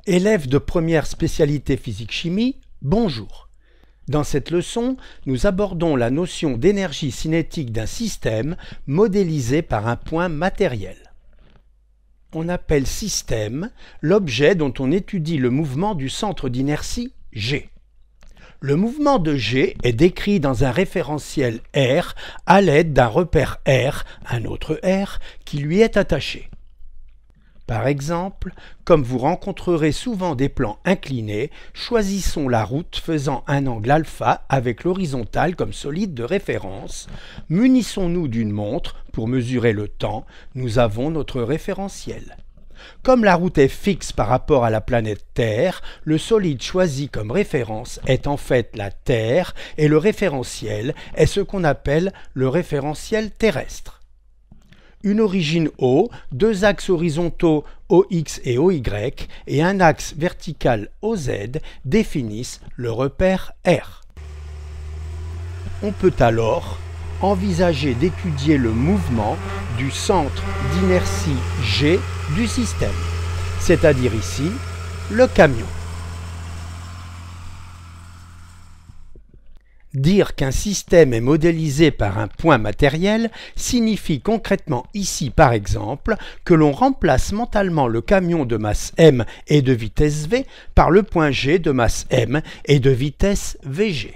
Élèves de première spécialité physique-chimie, bonjour. Dans cette leçon, nous abordons la notion d'énergie cinétique d'un système modélisé par un point matériel. On appelle système l'objet dont on étudie le mouvement du centre d'inertie G. Le mouvement de G est décrit dans un référentiel R à l'aide d'un repère R, un autre R, qui lui est attaché. Par exemple, comme vous rencontrerez souvent des plans inclinés, choisissons la route faisant un angle alpha avec l'horizontale comme solide de référence. Munissons-nous d'une montre pour mesurer le temps, nous avons notre référentiel. Comme la route est fixe par rapport à la planète Terre, le solide choisi comme référence est en fait la Terre et le référentiel est ce qu'on appelle le référentiel terrestre. Une origine O, deux axes horizontaux OX et OY et un axe vertical OZ définissent le repère R. On peut alors envisager d'étudier le mouvement du centre d'inertie G du système, c'est-à-dire ici le camion. Dire qu'un système est modélisé par un point matériel signifie concrètement ici par exemple que l'on remplace mentalement le camion de masse m et de vitesse v par le point G de masse m et de vitesse vg.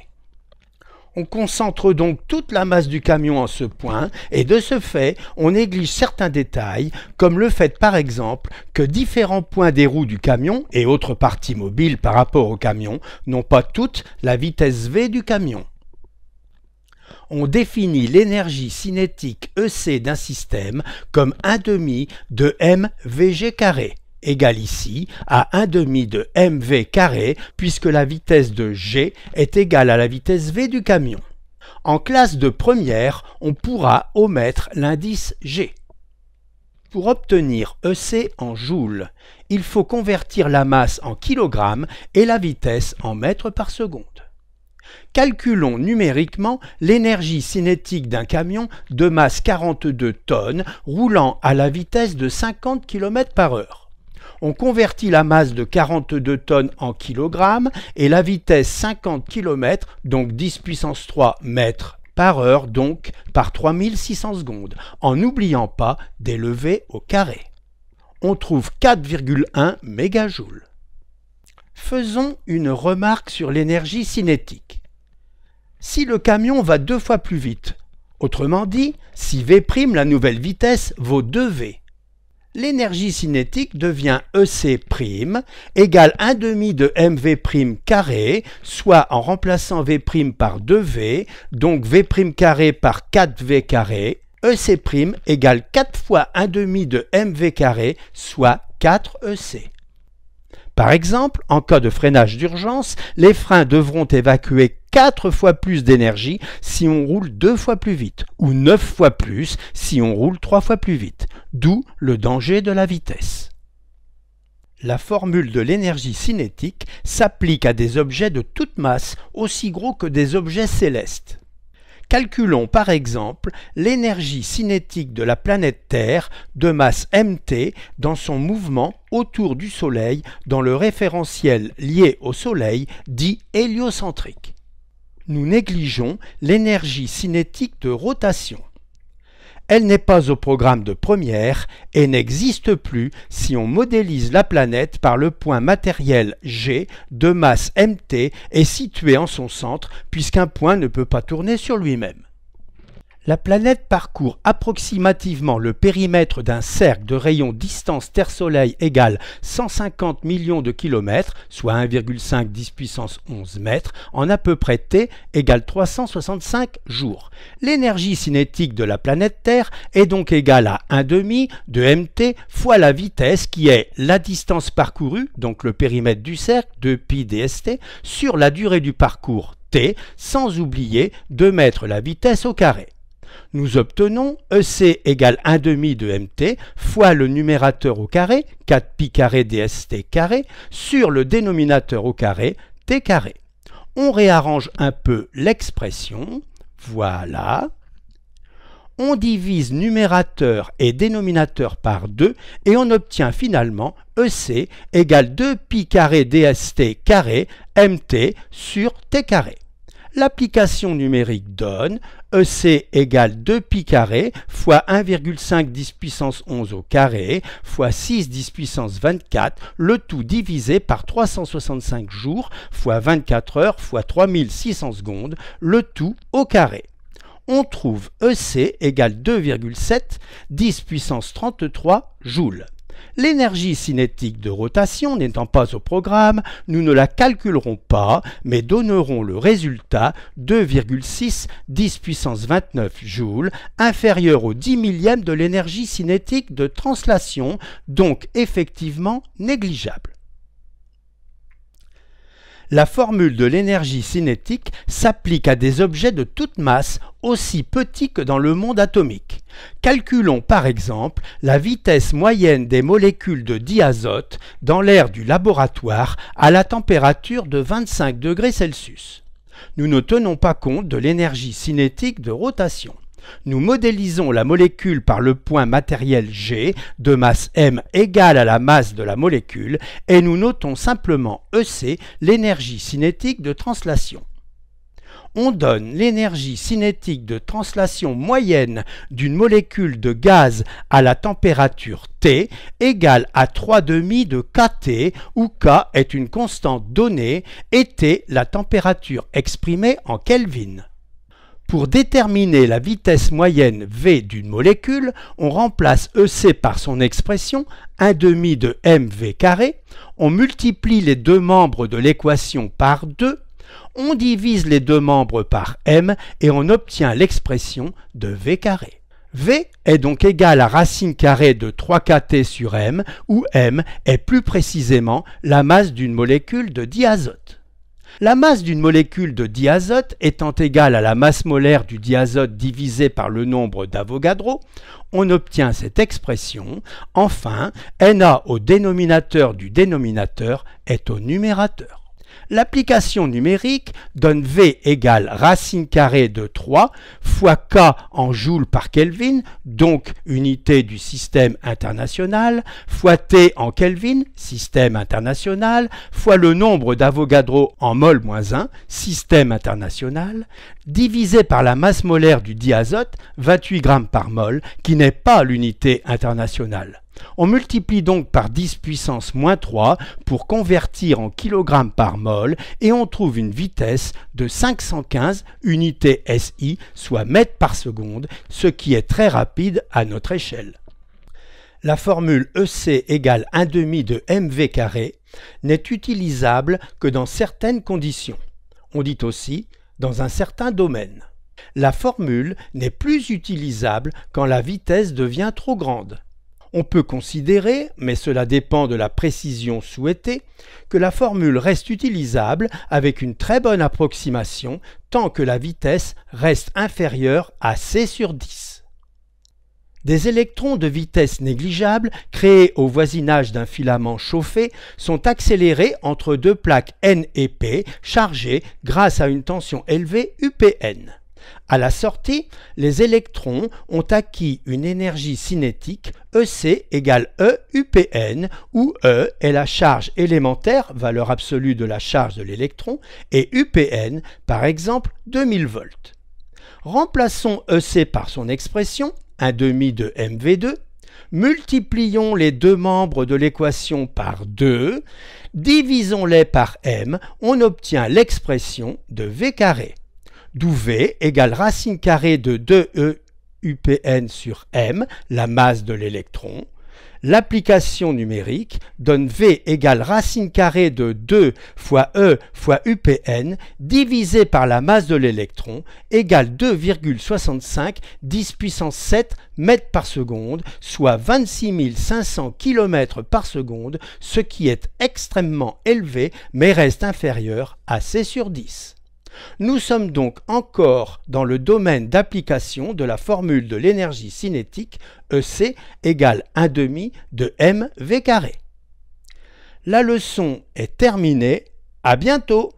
On concentre donc toute la masse du camion en ce point et de ce fait on néglige certains détails comme le fait par exemple que différents points des roues du camion et autres parties mobiles par rapport au camion n'ont pas toutes la vitesse v du camion. On définit l'énergie cinétique EC d'un système comme 1/2 de mvg carré, égale ici à 1/2 de mv carré puisque la vitesse de G est égale à la vitesse v du camion. En classe de première, on pourra omettre l'indice G. Pour obtenir EC en joules, il faut convertir la masse en kilogrammes et la vitesse en mètres par seconde. Calculons numériquement l'énergie cinétique d'un camion de masse 42 tonnes roulant à la vitesse de 50 km/h. On convertit la masse de 42 tonnes en kilogrammes et la vitesse 50 km, donc 10 puissance 3 mètres par heure, donc par 3600 secondes, en n'oubliant pas d'élever au carré. On trouve 4,1 mégajoules. Faisons une remarque sur l'énergie cinétique. Si le camion va 2 fois plus vite, autrement dit, si V', la nouvelle vitesse, vaut 2V, l'énergie cinétique devient EC' égale 1/2 de mv' carré, soit en remplaçant V' par 2V, donc V' carré par 4V carré, EC' égale 4 fois 1/2 de mv carré, soit 4EC. Par exemple, en cas de freinage d'urgence, les freins devront évacuer 4 fois plus d'énergie si on roule 2 fois plus vite, ou 9 fois plus si on roule 3 fois plus vite, d'où le danger de la vitesse. La formule de l'énergie cinétique s'applique à des objets de toute masse, aussi gros que des objets célestes. Calculons par exemple l'énergie cinétique de la planète Terre de masse mt dans son mouvement autour du Soleil dans le référentiel lié au Soleil dit héliocentrique. Nous négligeons l'énergie cinétique de rotation. Elle n'est pas au programme de première et n'existe plus si on modélise la planète par le point matériel G de masse mt et situé en son centre puisqu'un point ne peut pas tourner sur lui-même. La planète parcourt approximativement le périmètre d'un cercle de rayon distance Terre-Soleil égale 150 millions de kilomètres, soit 1,5 10 puissance 11 mètres, en à peu près t égale 365 jours. L'énergie cinétique de la planète Terre est donc égale à 1/2 de mt fois la vitesse qui est la distance parcourue, donc le périmètre du cercle, 2π dst, sur la durée du parcours t, sans oublier de mettre la vitesse au carré. Nous obtenons EC égale 1/2 de mt fois le numérateur au carré, 4π carré dst carré, sur le dénominateur au carré, t carré. On réarrange un peu l'expression, voilà. On divise numérateur et dénominateur par 2 et on obtient finalement EC égale 2pi carré dst carré mt sur t carré. L'application numérique donne EC égale 2pi carré fois 1,5 10 puissance 11 au carré fois 6 10 puissance 24, le tout divisé par 365 jours fois 24 heures fois 3600 secondes, le tout au carré. On trouve EC égale 2,7 10 puissance 33 joules. L'énergie cinétique de rotation n'étant pas au programme, nous ne la calculerons pas, mais donnerons le résultat 2,6 10 puissance 29 joules, inférieur au 10 millième de l'énergie cinétique de translation, donc effectivement négligeable. La formule de l'énergie cinétique s'applique à des objets de toute masse aussi petits que dans le monde atomique. Calculons par exemple la vitesse moyenne des molécules de diazote dans l'air du laboratoire à la température de 25 degrés Celsius. Nous ne tenons pas compte de l'énergie cinétique de rotation. Nous modélisons la molécule par le point matériel G de masse m égale à la masse de la molécule et nous notons simplement EC, l'énergie cinétique de translation. On donne l'énergie cinétique de translation moyenne d'une molécule de gaz à la température T égale à 3,5 de kT où K est une constante donnée et T la température exprimée en Kelvin. Pour déterminer la vitesse moyenne V d'une molécule, on remplace EC par son expression 1,5 de mv carré, on multiplie les deux membres de l'équation par 2, on divise les deux membres par m et on obtient l'expression de V carré. V est donc égal à racine carrée de 3kT sur m, où m est plus précisément la masse d'une molécule de diazote. La masse d'une molécule de diazote étant égale à la masse molaire du diazote divisé par le nombre d'Avogadro, on obtient cette expression. Enfin, Na au dénominateur du dénominateur est au numérateur. L'application numérique donne V égale racine carrée de 3 fois K en joules par Kelvin, donc unité du système international, fois T en Kelvin, système international, fois le nombre d'Avogadro en mol-1, système international, divisé par la masse molaire du diazote, 28 grammes par mol, qui n'est pas l'unité internationale. On multiplie donc par 10 puissance moins 3 pour convertir en kg par mol et on trouve une vitesse de 515 unités SI, soit mètres par seconde, ce qui est très rapide à notre échelle. La formule EC égale 1,5 de mv carré n'est utilisable que dans certaines conditions. On dit aussi dans un certain domaine. La formule n'est plus utilisable quand la vitesse devient trop grande. On peut considérer, mais cela dépend de la précision souhaitée, que la formule reste utilisable avec une très bonne approximation tant que la vitesse reste inférieure à c sur 10. Des électrons de vitesse négligeable créés au voisinage d'un filament chauffé sont accélérés entre deux plaques N et P chargées grâce à une tension élevée UPN. À la sortie, les électrons ont acquis une énergie cinétique EC égale E UPN, où E est la charge élémentaire, valeur absolue de la charge de l'électron, et UPN, par exemple, 2000 volts. Remplaçons EC par son expression, 1,5 de mv2, multiplions les deux membres de l'équation par 2, divisons-les par m, on obtient l'expression de V carré. D'où V égale racine carrée de 2E UPN sur m, la masse de l'électron. L'application numérique donne V égale racine carrée de 2 fois E fois UPN divisé par la masse de l'électron égale 2,65 10 puissance 7 mètres par seconde, soit 26 500 km par seconde, ce qui est extrêmement élevé mais reste inférieur à C sur 10. Nous sommes donc encore dans le domaine d'application de la formule de l'énergie cinétique EC égale 1,5 de mv carré. La leçon est terminée. À bientôt!